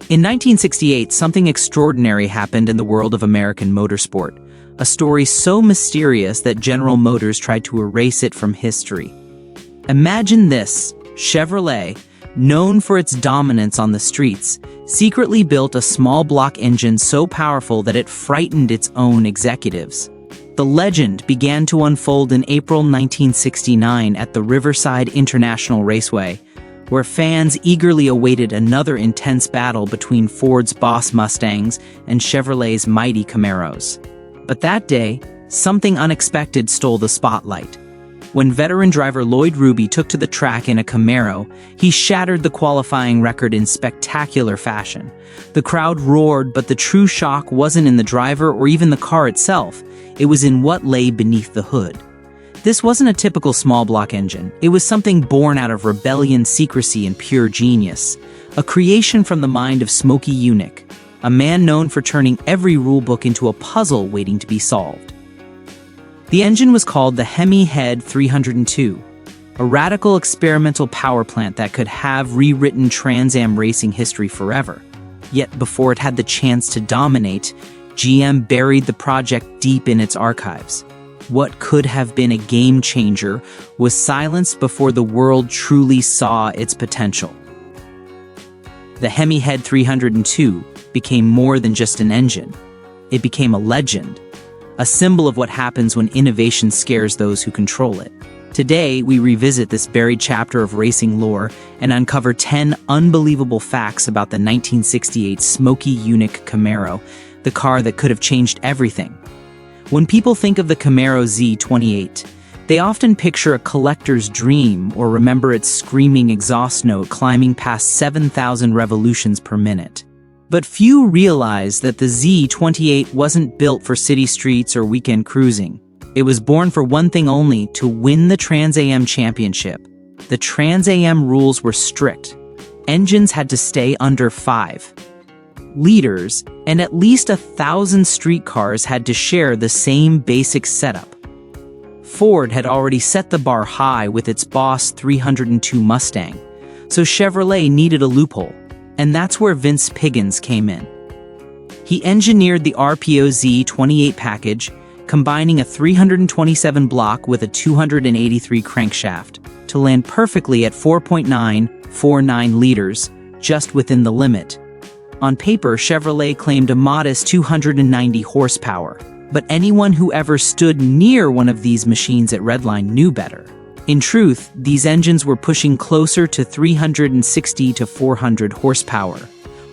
In 1968, something extraordinary happened in the world of American motorsport, a story so mysterious that General Motors tried to erase it from history. Imagine this: Chevrolet, known for its dominance on the streets, secretly built a small block engine so powerful that it frightened its own executives. The legend began to unfold in April 1969 at the Riverside International Raceway, where fans eagerly awaited another intense battle between Ford's Boss Mustangs and Chevrolet's mighty Camaros. But that day, something unexpected stole the spotlight. When veteran driver Lloyd Ruby took to the track in a Camaro, he shattered the qualifying record in spectacular fashion. The crowd roared, but the true shock wasn't in the driver or even the car itself. It was in what lay beneath the hood. This wasn't a typical small block engine. It was something born out of rebellion, secrecy, and pure genius. A creation from the mind of Smokey Yunick, a man known for turning every rulebook into a puzzle waiting to be solved. The engine was called the Hemi-Head 302, a radical experimental power plant that could have rewritten Trans Am racing history forever. Yet before it had the chance to dominate, GM buried the project deep in its archives. What could have been a game changer was silenced before the world truly saw its potential. The Hemi-Head 302 became more than just an engine. It became a legend, a symbol of what happens when innovation scares those who control it. Today, we revisit this buried chapter of racing lore and uncover 10 unbelievable facts about the 1968 Smokey Yunick Camaro, the car that could have changed everything. When people think of the Camaro Z28, they often picture a collector's dream or remember its screaming exhaust note climbing past 7,000 revolutions per minute. But few realize that the Z28 wasn't built for city streets or weekend cruising. It was born for one thing only: to win the Trans Am championship. The Trans Am rules were strict. Engines had to stay under 5 liters, and at least 1,000 streetcars had to share the same basic setup. Ford had already set the bar high with its Boss 302 Mustang, so Chevrolet needed a loophole, and that's where Vince Piggins came in. He engineered the RPO Z28 package, combining a 327 block with a 283 crankshaft to land perfectly at 4.949 liters, just within the limit. On paper, Chevrolet claimed a modest 290 horsepower, but anyone who ever stood near one of these machines at Redline knew better. In truth, these engines were pushing closer to 360 to 400 horsepower,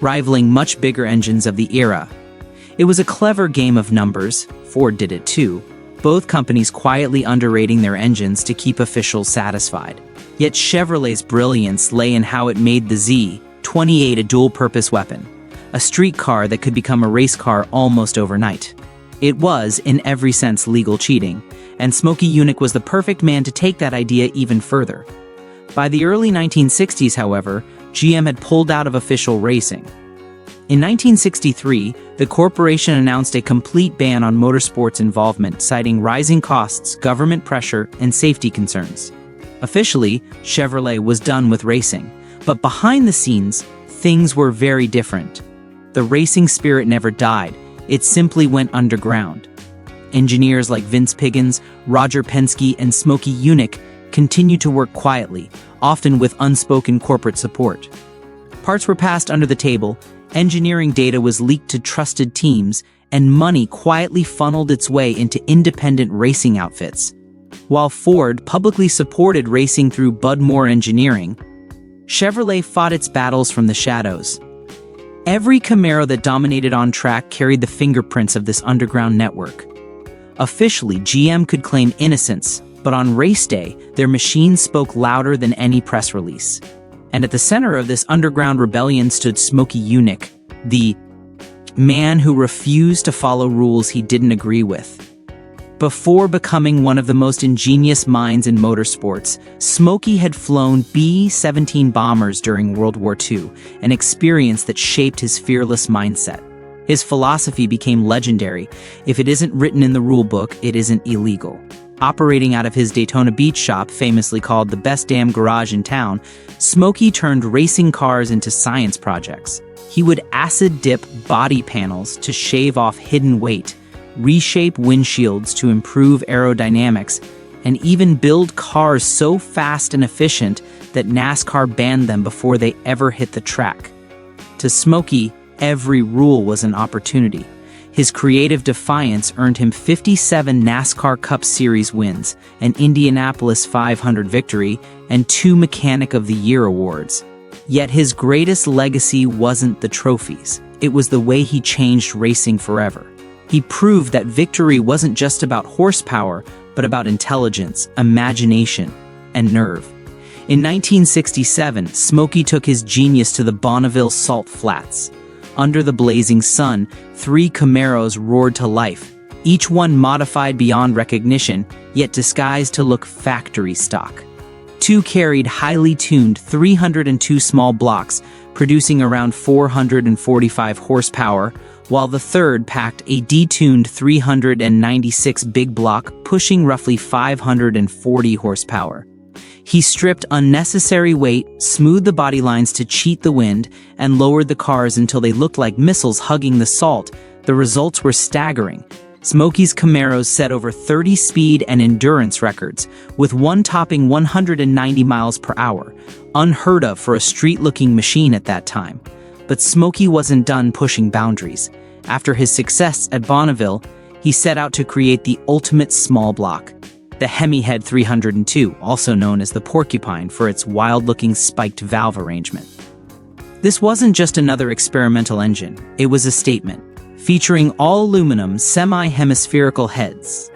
rivaling much bigger engines of the era. It was a clever game of numbers. Ford did it too, both companies quietly underrating their engines to keep officials satisfied. Yet Chevrolet's brilliance lay in how it made the Z28 a dual-purpose weapon, a street car that could become a race car almost overnight. It was, in every sense, legal cheating, and Smokey Yunick was the perfect man to take that idea even further. By the early 1960s, however, GM had pulled out of official racing. In 1963, the corporation announced a complete ban on motorsports involvement, citing rising costs, government pressure, and safety concerns. Officially, Chevrolet was done with racing, but behind the scenes, things were very different. The racing spirit never died, it simply went underground. Engineers like Vince Piggins, Roger Penske, and Smokey Yunick continued to work quietly, often with unspoken corporate support. Parts were passed under the table, engineering data was leaked to trusted teams, and money quietly funneled its way into independent racing outfits. While Ford publicly supported racing through Bud Moore Engineering, Chevrolet fought its battles from the shadows. Every Camaro that dominated on track carried the fingerprints of this underground network. Officially, GM could claim innocence, but on race day, their machines spoke louder than any press release. And at the center of this underground rebellion stood Smokey Yunick, the man who refused to follow rules he didn't agree with. Before becoming one of the most ingenious minds in motorsports, Smokey had flown B-17 bombers during World War II, an experience that shaped his fearless mindset. His philosophy became legendary: if it isn't written in the rulebook, it isn't illegal. Operating out of his Daytona Beach shop, famously called the best damn garage in town, Smokey turned racing cars into science projects. He would acid dip body panels to shave off hidden weight, reshape windshields to improve aerodynamics, and even build cars so fast and efficient that NASCAR banned them before they ever hit the track. To Smokey, every rule was an opportunity. His creative defiance earned him 57 NASCAR Cup Series wins, an Indianapolis 500 victory, and 2 Mechanic of the Year awards. Yet his greatest legacy wasn't the trophies. It was the way he changed racing forever. He proved that victory wasn't just about horsepower, but about intelligence, imagination, and nerve. In 1967, Smokey took his genius to the Bonneville Salt Flats. Under the blazing sun, 3 Camaros roared to life, each one modified beyond recognition, yet disguised to look factory stock. 2 carried highly tuned 302 small blocks, producing around 445 horsepower, while the third packed a detuned 396 big block, pushing roughly 540 horsepower. He stripped unnecessary weight, smoothed the body lines to cheat the wind, and lowered the cars until they looked like missiles hugging the salt. The results were staggering. Smokey's Camaros set over 30 speed and endurance records, with one topping 190 miles per hour, unheard of for a street-looking machine at that time. But Smokey wasn't done pushing boundaries. After his success at Bonneville, he set out to create the ultimate small block, the Hemi-Head 302, also known as the Porcupine for its wild-looking spiked valve arrangement. This wasn't just another experimental engine, it was a statement, featuring all-aluminum semi-hemispherical heads.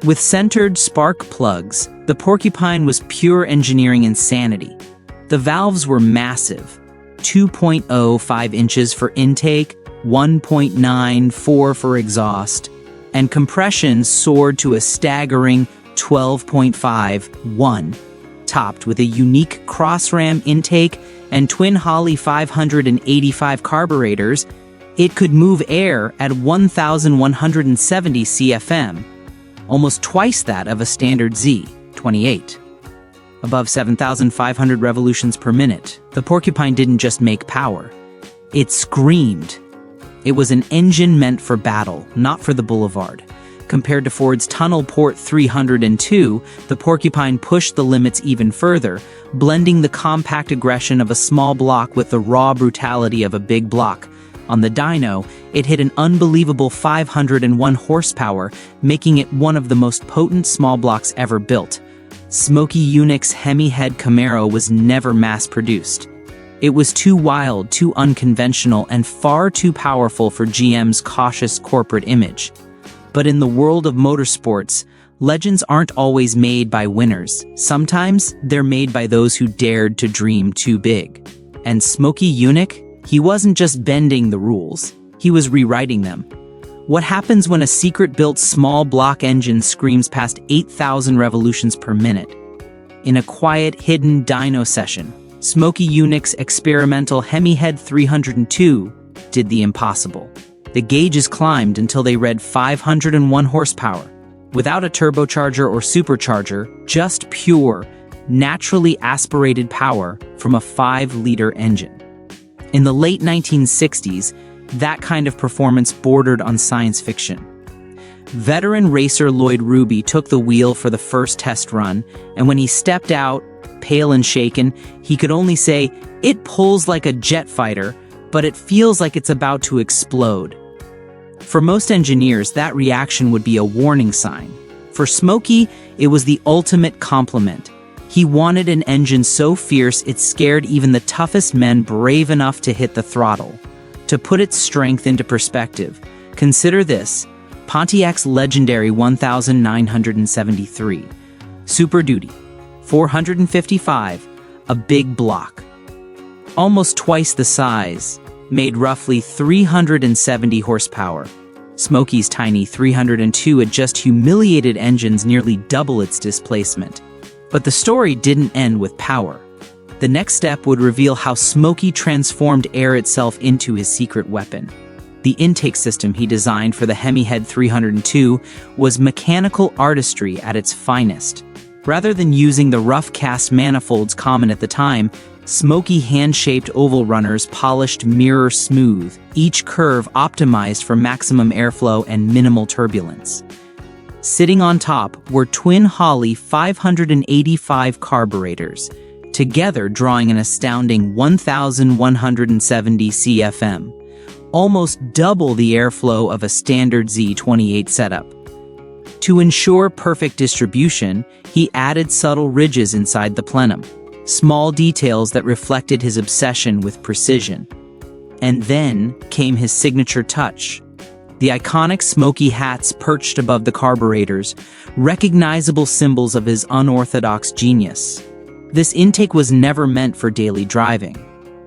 With centered spark plugs, the Porcupine was pure engineering insanity. The valves were massive, 2.05 inches for intake, 1.94 for exhaust, and compression soared to a staggering 12.51, topped with a unique cross-ram intake and twin Holley 585 carburetors. It could move air at 1,170 CFM, almost twice that of a standard Z28. Above 7,500 revolutions per minute, the Porcupine didn't just make power. It screamed. It was an engine meant for battle, not for the boulevard. Compared to Ford's Tunnel Port 302, the Porcupine pushed the limits even further, blending the compact aggression of a small block with the raw brutality of a big block. On the dyno, it hit an unbelievable 501 horsepower, making it one of the most potent small blocks ever built. Smokey Yunick's Hemi-Head Camaro was never mass-produced. It was too wild, too unconventional, and far too powerful for GM's cautious corporate image. But in the world of motorsports, legends aren't always made by winners. Sometimes they're made by those who dared to dream too big. And Smokey Yunick, he wasn't just bending the rules, he was rewriting them. What happens when a secret-built small block engine screams past 8,000 revolutions per minute? In a quiet, hidden dyno session, Smokey Yunick's experimental Hemi-Head 302 did the impossible. The gauges climbed until they read 501 horsepower, without a turbocharger or supercharger, just pure, naturally aspirated power from a 5-liter engine. In the late 1960s, that kind of performance bordered on science fiction. Veteran racer Lloyd Ruby took the wheel for the first test run, and when he stepped out, pale and shaken, he could only say, "It pulls like a jet fighter, but it feels like it's about to explode." For most engineers, that reaction would be a warning sign. For Smokey, it was the ultimate compliment. He wanted an engine so fierce it scared even the toughest men brave enough to hit the throttle. To put its strength into perspective, consider this: Pontiac's legendary 1973, Super Duty, 455, a big block. Almost twice the size, made roughly 370 horsepower. Smokey's tiny 302 had just humiliated engines nearly double its displacement. But the story didn't end with power. The next step would reveal how Smokey transformed air itself into his secret weapon. The intake system he designed for the Hemi-Head 302 was mechanical artistry at its finest. Rather than using the rough cast manifolds common at the time, Smokey hand-shaped oval runners polished mirror smooth, each curve optimized for maximum airflow and minimal turbulence. Sitting on top were twin Holley 585 carburetors, together drawing an astounding 1,170 CFM, almost double the airflow of a standard Z28 setup. To ensure perfect distribution, he added subtle ridges inside the plenum, small details that reflected his obsession with precision. And then came his signature touch. The iconic Smokey hats perched above the carburetors, recognizable symbols of his unorthodox genius. This intake was never meant for daily driving.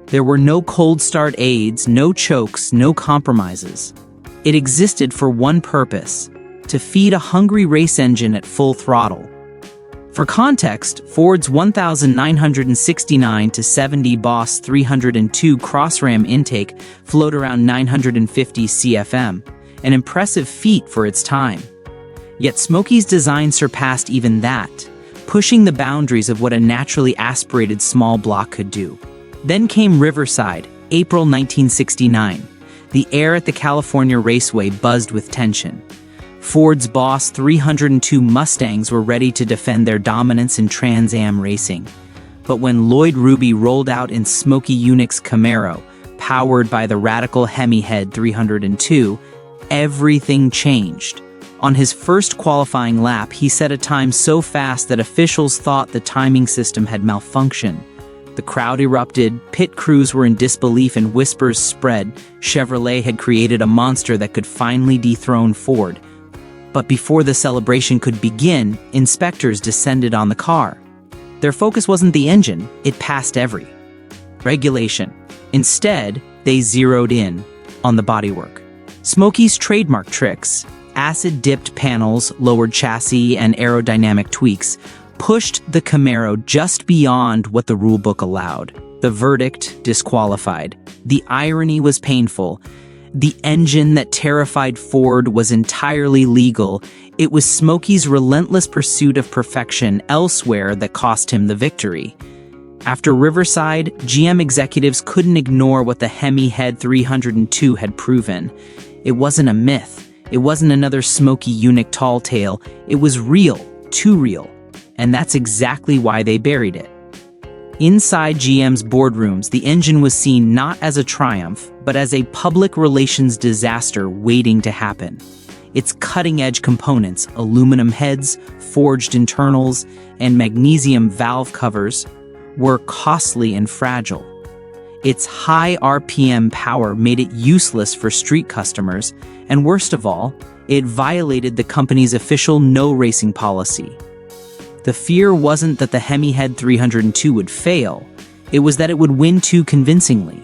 There were no cold start aids, no chokes, no compromises. It existed for one purpose: to feed a hungry race engine at full throttle. For context, Ford's 1969-70 Boss 302 Crossram intake flowed around 950 CFM, an impressive feat for its time. Yet Smokey's design surpassed even that, pushing the boundaries of what a naturally aspirated small block could do. Then came Riverside, April 1969. The air at the California Raceway buzzed with tension. Ford's Boss 302 Mustangs were ready to defend their dominance in Trans Am racing. But when Lloyd Ruby rolled out in Smokey Yunick's Camaro, powered by the radical Hemi-Head 302, everything changed. On his first qualifying lap, he set a time so fast that officials thought the timing system had malfunctioned. The crowd erupted, pit crews were in disbelief, and whispers spread. Chevrolet had created a monster that could finally dethrone Ford. But before the celebration could begin, inspectors descended on the car. Their focus wasn't the engine, it passed every regulation. Instead, they zeroed in on the bodywork. Smokey's trademark tricks, acid-dipped panels, lowered chassis, and aerodynamic tweaks pushed the Camaro just beyond what the rulebook allowed. The verdict: disqualified. The irony was painful. The engine that terrified Ford was entirely legal. It was Smokey's relentless pursuit of perfection elsewhere that cost him the victory. After Riverside, GM executives couldn't ignore what the Hemi-Head 302 had proven. It wasn't a myth. It wasn't another Smokey Yunick tall tale. It was real, too real. And that's exactly why they buried it. Inside GM's boardrooms, the engine was seen not as a triumph, but as a public relations disaster waiting to happen. Its cutting-edge components, aluminum heads, forged internals, and magnesium valve covers, were costly and fragile. Its high RPM power made it useless for street customers, and worst of all, it violated the company's official no-racing policy. The fear wasn't that the Hemi-Head 302 would fail, it was that it would win too convincingly.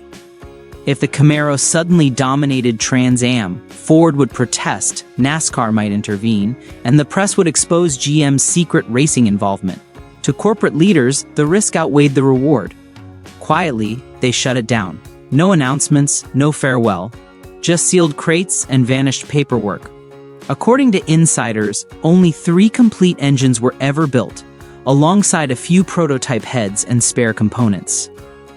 If the Camaro suddenly dominated Trans Am, Ford would protest, NASCAR might intervene, and the press would expose GM's secret racing involvement. To corporate leaders, the risk outweighed the reward. Quietly, they shut it down. No announcements, no farewell, just sealed crates and vanished paperwork. According to insiders, only 3 complete engines were ever built, alongside a few prototype heads and spare components.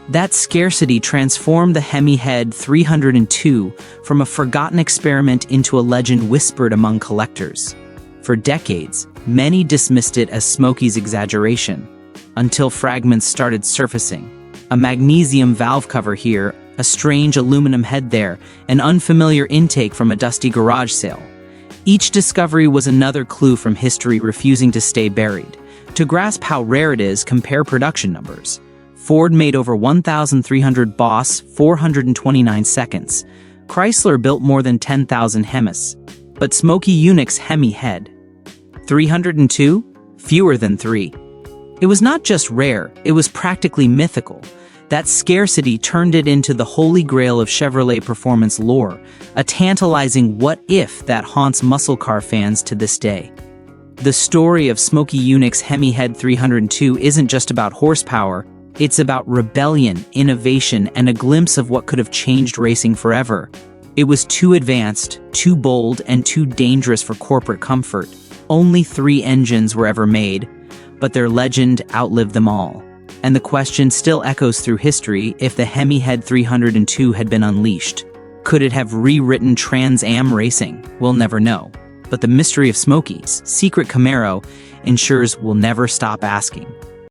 That scarcity transformed the Hemi-Head 302 from a forgotten experiment into a legend whispered among collectors. For decades, many dismissed it as Smokey's exaggeration, until fragments started surfacing. A magnesium valve cover here, a strange aluminum head there, an unfamiliar intake from a dusty garage sale. Each discovery was another clue from history refusing to stay buried. To grasp how rare it is, compare production numbers. Ford made over 1,300 Boss, 429 seconds. Chrysler built more than 10,000 Hemis. But Smokey Yunick's Hemi-Head, 302? Fewer than 3. It was not just rare, it was practically mythical. That scarcity turned it into the holy grail of Chevrolet performance lore, a tantalizing what-if that haunts muscle car fans to this day. The story of Smokey Yunick's Hemi-Head 302 isn't just about horsepower, it's about rebellion, innovation, and a glimpse of what could have changed racing forever. It was too advanced, too bold, and too dangerous for corporate comfort. Only 3 engines were ever made, but their legend outlived them all. And the question still echoes through history: if the Hemi-Head 302 had been unleashed, could it have rewritten Trans Am racing? We'll never know. But the mystery of Smokey's secret Camaro ensures we'll never stop asking.